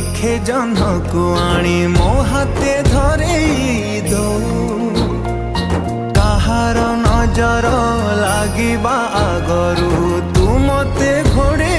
रखे जह्न को आनी मो हाथे धरे दो कहार नजर लागिबा आगरू तू मते घोड़े